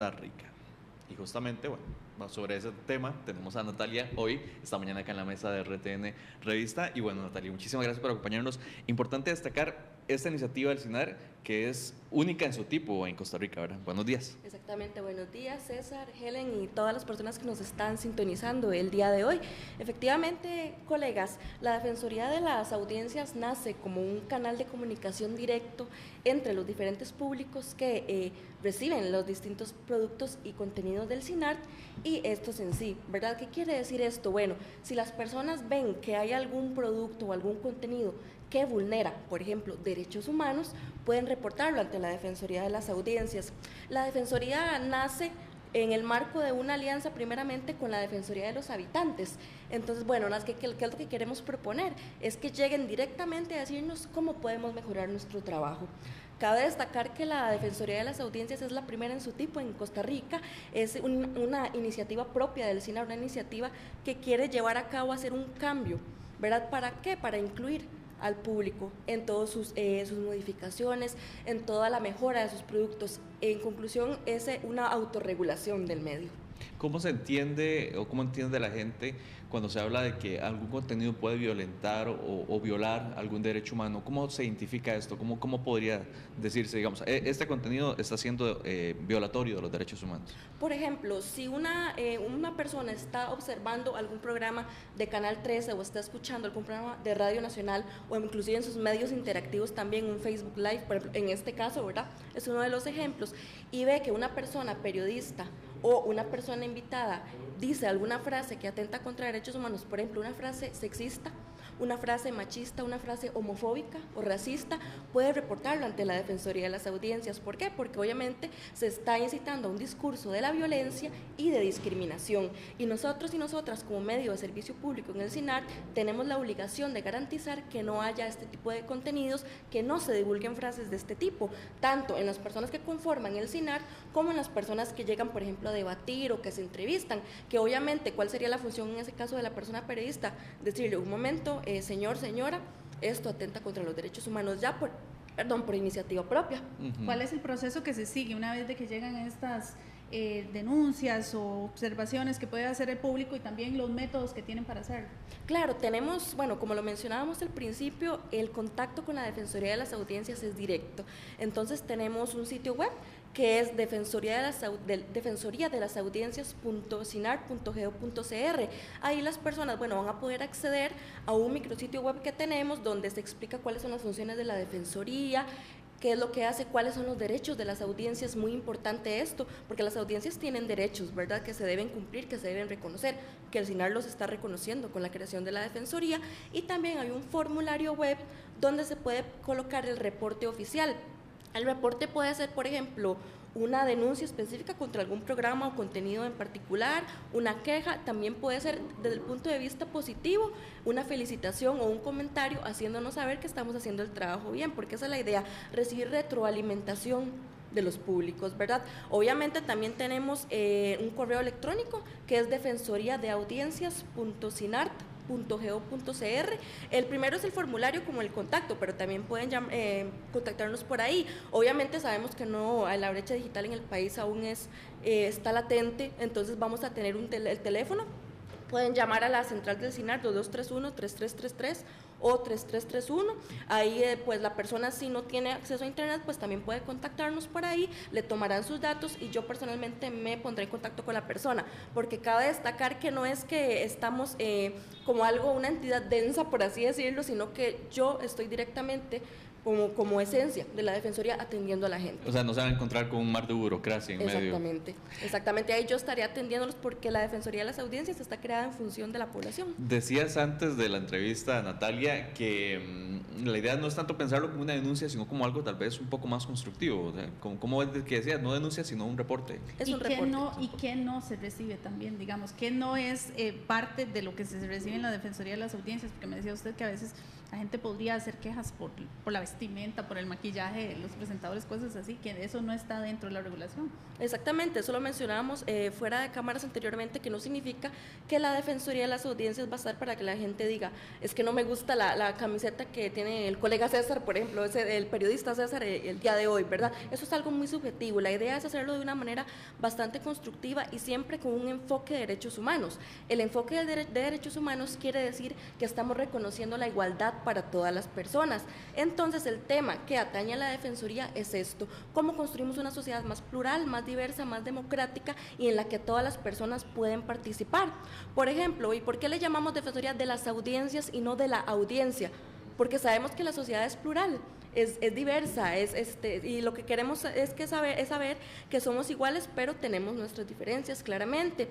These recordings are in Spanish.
Rica. Y justamente, bueno, sobre ese tema tenemos a Natalia hoy, esta mañana acá en la mesa de RTN Revista. Y bueno, Natalia, muchísimas gracias por acompañarnos. Importante destacar esta iniciativa del CINAR, que es única en su tipo en Costa Rica, ¿verdad? Buenos días. Exactamente, buenos días César, Helen y todas las personas que nos están sintonizando el día de hoy. Efectivamente, colegas, la Defensoría de las Audiencias nace como un canal de comunicación directo entre los diferentes públicos que reciben los distintos productos y contenidos del CINAR y estos en sí, ¿verdad? ¿Qué quiere decir esto? Bueno, si las personas ven que hay algún producto o algún contenido que vulnera, por ejemplo, derechos humanos, pueden reportarlo ante la Defensoría de las Audiencias. La Defensoría nace en el marco de una alianza primeramente con la Defensoría de los Habitantes. Entonces, bueno, ¿qué es lo que queremos proponer? Es que lleguen directamente a decirnos cómo podemos mejorar nuestro trabajo. Cabe destacar que la Defensoría de las Audiencias es la primera en su tipo en Costa Rica, es una iniciativa propia del CINAR, una iniciativa que quiere llevar a cabo, hacer un cambio, ¿verdad? ¿Para qué? Para incluir al público en todas sus modificaciones, en toda la mejora de sus productos. En conclusión, es una autorregulación del medio. ¿Cómo se entiende o cómo entiende la gente cuando se habla de que algún contenido puede violentar o violar algún derecho humano? ¿Cómo se identifica esto? ¿Cómo podría decirse, digamos, este contenido está siendo violatorio de los derechos humanos? Por ejemplo, si una persona está observando algún programa de Canal 13 o está escuchando algún programa de Radio Nacional o inclusive en sus medios interactivos también, un Facebook Live, por ejemplo, en este caso, ¿verdad? Es uno de los ejemplos, y ve que una persona periodista o una persona invitada dice alguna frase que atenta contra derechos humanos, por ejemplo, una frase sexista, una frase machista, una frase homofóbica o racista, puede reportarlo ante la Defensoría de las Audiencias. ¿Por qué? Porque obviamente se está incitando a un discurso de la violencia y de discriminación. Y nosotros y nosotras, como medio de servicio público en el CINAR, tenemos la obligación de garantizar que no haya este tipo de contenidos, que no se divulguen frases de este tipo, tanto en las personas que conforman el CINAR como en las personas que llegan, por ejemplo, a debatir o que se entrevistan, que obviamente, ¿cuál sería la función en ese caso de la persona periodista? Decirle, un momento, señor, señora, esto atenta contra los derechos humanos ya por iniciativa propia. ¿Cuál es el proceso que se sigue una vez de que llegan estas denuncias o observaciones que puede hacer el público y también los métodos que tienen para hacerlo? Claro, tenemos, bueno, como lo mencionábamos al principio, el contacto con la Defensoría de las Audiencias es directo. Entonces tenemos un sitio web que es defensoría de las audiencias.cinar.go.cr. Ahí las personas, bueno, van a poder acceder a un micrositio web que tenemos donde se explica cuáles son las funciones de la Defensoría, qué es lo que hace, cuáles son los derechos de las audiencias. Muy importante esto, porque las audiencias tienen derechos, ¿verdad?, que se deben cumplir, que se deben reconocer, que el CINAR los está reconociendo con la creación de la Defensoría. Y también hay un formulario web donde se puede colocar el reporte oficial. El reporte puede ser, por ejemplo, una denuncia específica contra algún programa o contenido en particular, una queja, también puede ser desde el punto de vista positivo, una felicitación o un comentario haciéndonos saber que estamos haciendo el trabajo bien, porque esa es la idea, recibir retroalimentación de los públicos, ¿verdad? Obviamente también tenemos un correo electrónico que es defensoriadeaudiencias.cinart.go.cr. El primero es el formulario como el contacto, pero también pueden contactarnos por ahí. Obviamente sabemos que no, la brecha digital en el país aún está latente, entonces vamos a tener el teléfono. Pueden llamar a la central del CINAR 2231-3333 o 3331. Ahí pues la persona, si no tiene acceso a internet, pues también puede contactarnos por ahí, le tomarán sus datos y yo personalmente me pondré en contacto con la persona, porque cabe destacar que no es que estamos como una entidad densa, por así decirlo, sino que yo estoy directamente como esencia de la Defensoría atendiendo a la gente. O sea, no se van a encontrar con un mar de burocracia en medio. Exactamente, ahí yo estaría atendiéndolos porque la Defensoría de las Audiencias está creada en función de la población. Decías antes de la entrevista, Natalia, que la idea no es tanto pensarlo como una denuncia, sino como algo tal vez un poco más constructivo. O sea, como es que decías, no denuncia, sino un reporte. Es un reporte. ¿Y qué no se recibe también, digamos? ¿Qué no es parte de lo que se recibe en la Defensoría de las Audiencias? Porque me decía usted que a veces La gente podría hacer quejas por la vestimenta, por el maquillaje de los presentadores, cosas así, que eso no está dentro de la regulación. Exactamente, eso lo mencionábamos fuera de cámaras anteriormente, que no significa que la Defensoría de las Audiencias va a estar para que la gente diga, es que no me gusta la camiseta que tiene el colega César, por ejemplo, el periodista César el día de hoy, ¿verdad? Eso es algo muy subjetivo, la idea es hacerlo de una manera bastante constructiva y siempre con un enfoque de derechos humanos. El enfoque de derechos humanos quiere decir que estamos reconociendo la igualdad para todas las personas. Entonces, el tema que atañe a la Defensoría es esto: cómo construimos una sociedad más plural, más diversa, más democrática y en la que todas las personas pueden participar. Por ejemplo, ¿y por qué le llamamos Defensoría de las Audiencias y no de la audiencia? Porque sabemos que la sociedad es plural, es diversa, y lo que queremos es saber que somos iguales, pero tenemos nuestras diferencias claramente.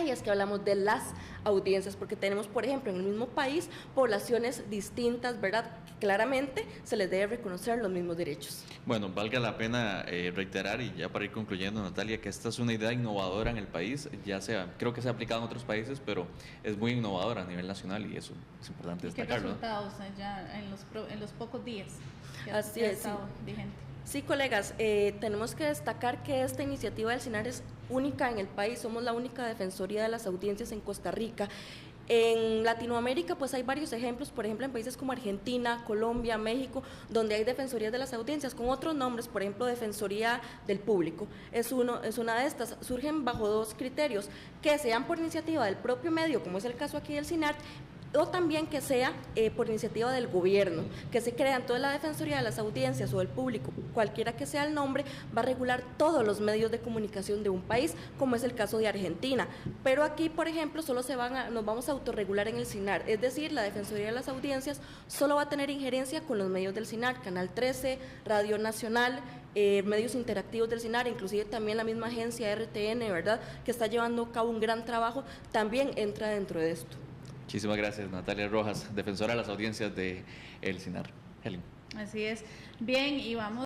Y es que hablamos de las audiencias, porque tenemos, por ejemplo, en el mismo país, poblaciones distintas, ¿verdad? Claramente se les debe reconocer los mismos derechos. Bueno, valga la pena reiterar, y ya para ir concluyendo, Natalia, que esta es una idea innovadora en el país, creo que se ha aplicado en otros países, pero es muy innovadora a nivel nacional y eso es importante destacarlo. ¿Qué resultados ya en los pocos días que Así ha es, estado vigente? Sí, colegas, tenemos que destacar que esta iniciativa del CINAR es única en el país, somos la única Defensoría de las Audiencias en Costa Rica. En Latinoamérica pues hay varios ejemplos, por ejemplo en países como Argentina, Colombia, México, donde hay defensorías de las audiencias con otros nombres, por ejemplo Defensoría del Público, es una de estas. Surgen bajo dos criterios: que sean por iniciativa del propio medio, como es el caso aquí del CINAR, o también que sea por iniciativa del gobierno, que se crea. Entonces la Defensoría de las Audiencias o del Público, cualquiera que sea el nombre, va a regular todos los medios de comunicación de un país, como es el caso de Argentina. Pero aquí, por ejemplo, nos vamos a autorregular en el CINAR, es decir, la Defensoría de las Audiencias solo va a tener injerencia con los medios del CINAR, Canal 13, Radio Nacional, medios interactivos del CINAR, inclusive también la misma agencia RTN, ¿verdad?, que está llevando a cabo un gran trabajo, también entra dentro de esto. Muchísimas gracias, Natalia Rojas, defensora de las audiencias de el CINAR. Helen. Así es. Bien, y vamos